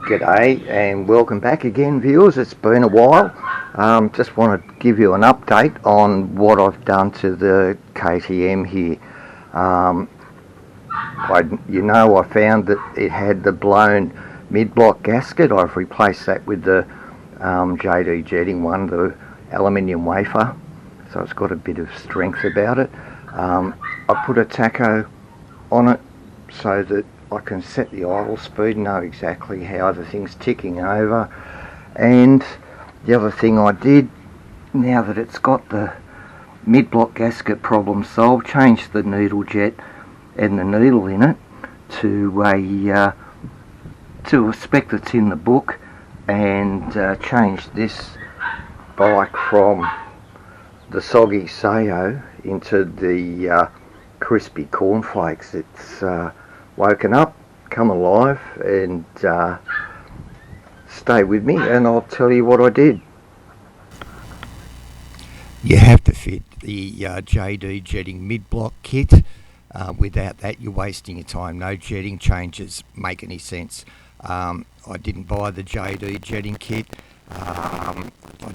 G'day and welcome back again, viewers. It's been a while. Just want to give you an update on what I've done to the KTM here. I found that it had the blown mid-block gasket. I've replaced that with the JD jetting one, the aluminium wafer, so it's got a bit of strength about it. I put a tacho on it so that I can set the idle speed, know exactly how the thing's ticking over. And the other thing I did, now that it's got the mid-block gasket problem solved, changed the needle jet and the needle in it to a spec that's in the book, and changed this bike from the soggy Sayo into the crispy cornflakes. It's woken up, come alive, and stay with me and I'll tell you what I did. You have to fit the JD jetting mid-block kit. Without that, you're wasting your time. No jetting changes make any sense. I didn't buy the JD jetting kit. I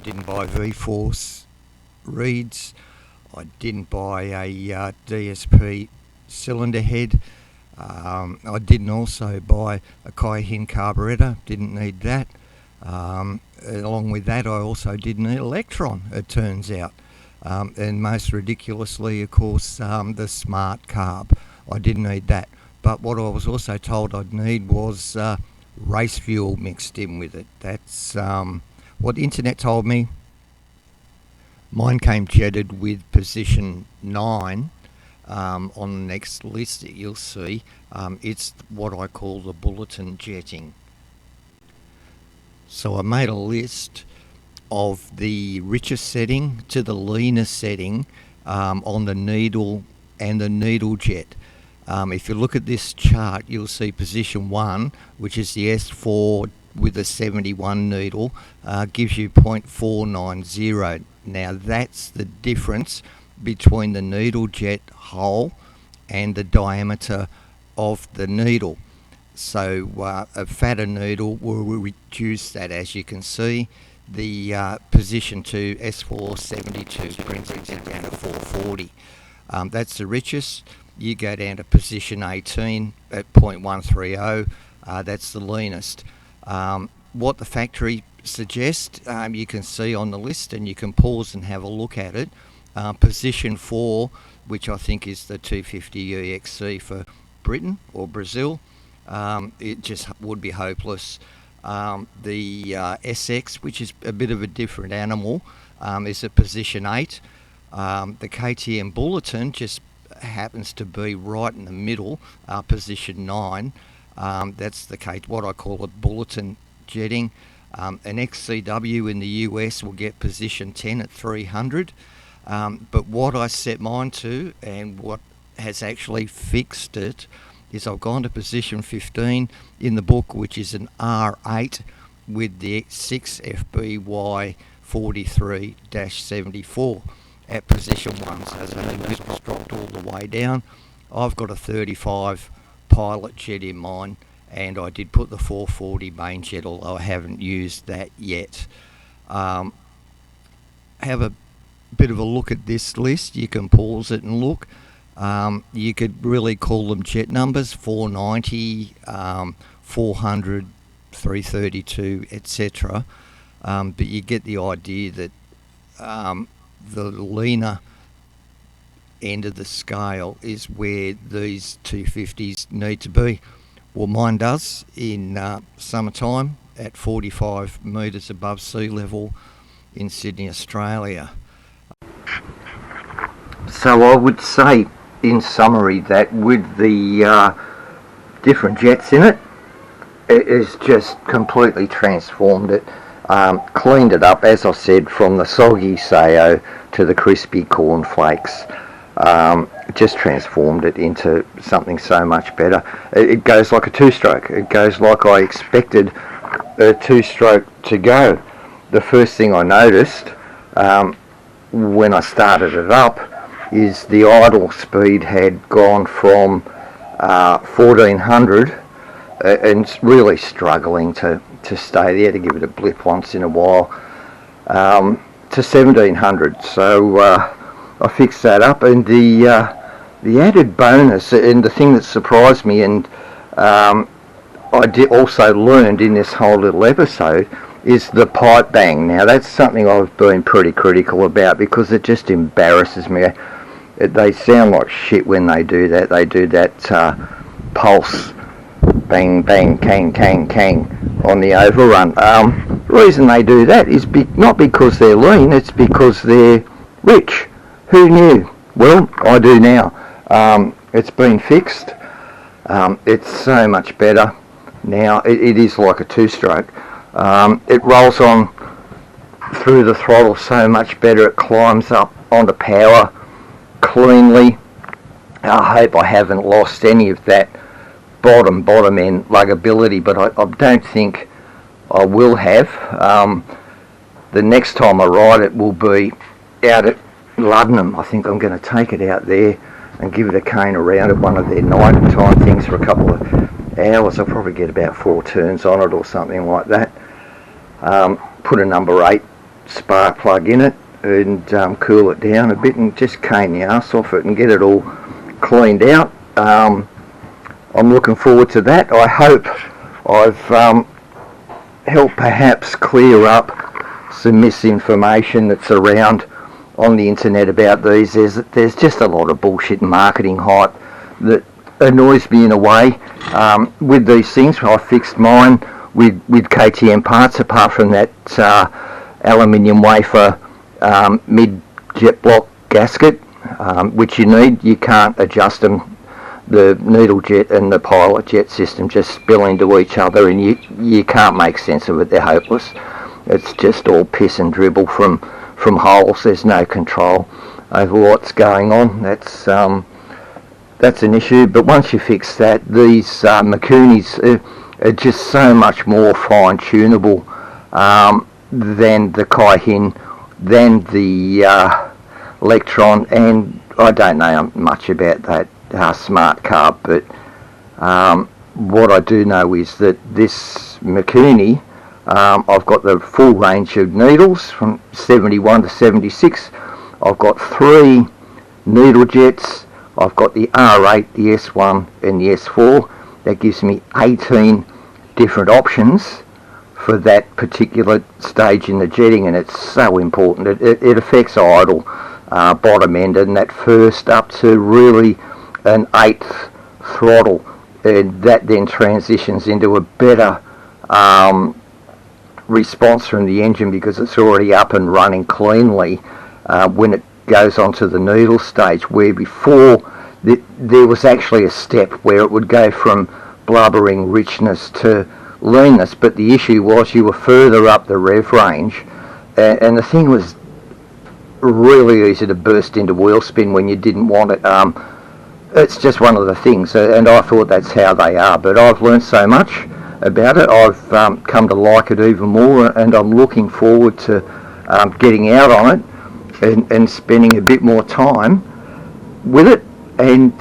didn't buy V-Force reeds. I didn't buy a DSP cylinder head. I didn't also buy a Kaihin carburetor, didn't need that. Along with that, I also didn't need Electron, it turns out. And most ridiculously, of course, the smart carb. I didn't need that. But what I was also told I'd need was race fuel mixed in with it. That's what the internet told me. Mine came jetted with position 9. On the next list that you'll see, it's what I call the bulletin jetting. So I made a list of the richest setting to the leanest setting on the needle and the needle jet. If you look at this chart, you'll see position 1, which is the S4 with a 71 needle, gives you 0.490. Now that's the difference between the needle jet hole and the diameter of the needle. So a fatter needle will reduce that. As you can see, the position 2 S472 brings it down to 440. That's the richest. You go down to position 18 at 0.130. That's the leanest. What the factory suggests, you can see on the list, and you can pause and have a look at it. Position 4, which I think is the 250 EXC for Britain or Brazil, it just would be hopeless. The SX, which is a bit of a different animal, is at position 8. The KTM Bulletin just happens to be right in the middle, position 9. That's what I call a bulletin jetting. An XCW in the US will get position 10 at 300. But what I set mine to, and what has actually fixed it, is I've gone to position 15 in the book, which is an R8 with the 6 FBY 43-74 at position 1. So the needle's dropped all the way down. I've got a 35 pilot jet in mine, and I did put the 440 main jet, although I haven't used that yet. Have a bit of a look at this list. You can pause it and look. You could really call them jet numbers: 490, 400, 332, etc. But you get the idea that the leaner end of the scale is where these 250s need to be. Well, mine does in summertime at 45 metres above sea level in Sydney, Australia. So I would say, in summary, that with the different jets in it, it has just completely transformed it, cleaned it up, as I said, from the soggy Sayo to the crispy cornflakes. Just transformed it into something so much better. It goes like a two-stroke. It goes like I expected a two-stroke to go. The first thing I noticed when I started it up is the idle speed had gone from 1400 and really struggling to stay there, to give it a blip once in a while, to 1700. So I fixed that up, and the added bonus, and the thing that surprised me, and I also learned in this whole little episode, is the pipe bang. Now that's something I've been pretty critical about, because it just embarrasses me. They sound like shit when they do that. They do that pulse, bang, bang, kang, kang, kang on the overrun. The reason they do that is not because they're lean, it's because they're rich. Who knew? Well, I do now. It's been fixed. It's so much better now. It is like a two-stroke. It rolls on through the throttle so much better. It climbs up onto power cleanly. I hope I haven't lost any of that bottom end luggability, but I don't think I will have. The next time I ride it will be out at Luddenham. I think I'm going to take it out there and give it a cane around at one of their night time things for a couple of hours. I'll probably get about 4 turns on it or something like that. Put a number 8 spark plug in it and cool it down a bit and just cane the arse off it and get it all cleaned out. I'm looking forward to that. I hope I've helped perhaps clear up some misinformation that's around on the internet about these. There's just a lot of bullshit marketing hype that annoys me in a way. With these things, I fixed mine with KTM parts, apart from that aluminium wafer mid jet block gasket, which you need. You can't adjust them. The needle jet and the pilot jet system just spill into each other, and you can't make sense of it. They're hopeless. It's just all piss and dribble from holes. There's no control over what's going on. That's an issue. But once you fix that, these Mikunis are just so much more fine-tunable than the Kaihin, than the Electron, and I don't know much about that smart carb, but what I do know is that this Mikuni, I've got the full range of needles from 71 to 76. I've got 3 needle jets. I've got the R8, the S1 and the S4. That gives me 18 different options for that particular stage in the jetting, and it's so important. It affects idle, bottom end, and that first up to really an 8th throttle, and that then transitions into a better response from the engine, because it's already up and running cleanly when it goes onto the needle stage, where before there was actually a step where it would go from blubbering richness to leanness, but the issue was you were further up the rev range, and the thing was really easy to burst into wheel spin when you didn't want it. It's just one of the things, and I thought that's how they are, but I've learned so much about it. I've come to like it even more, and I'm looking forward to getting out on it and spending a bit more time with it and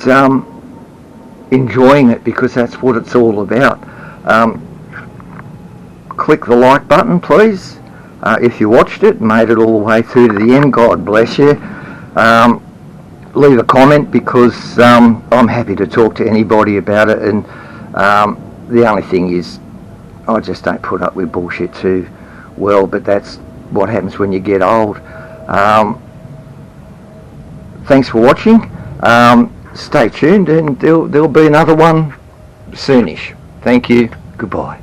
enjoying it, because that's what it's all about. Click the like button, please, if you watched it and made it all the way through to the end. God bless you. Leave a comment, because I'm happy to talk to anybody about it, and the only thing is I just don't put up with bullshit too well, but that's what happens when you get old. Thanks for watching. Stay tuned, and there'll be another one soonish. Thank you. Goodbye.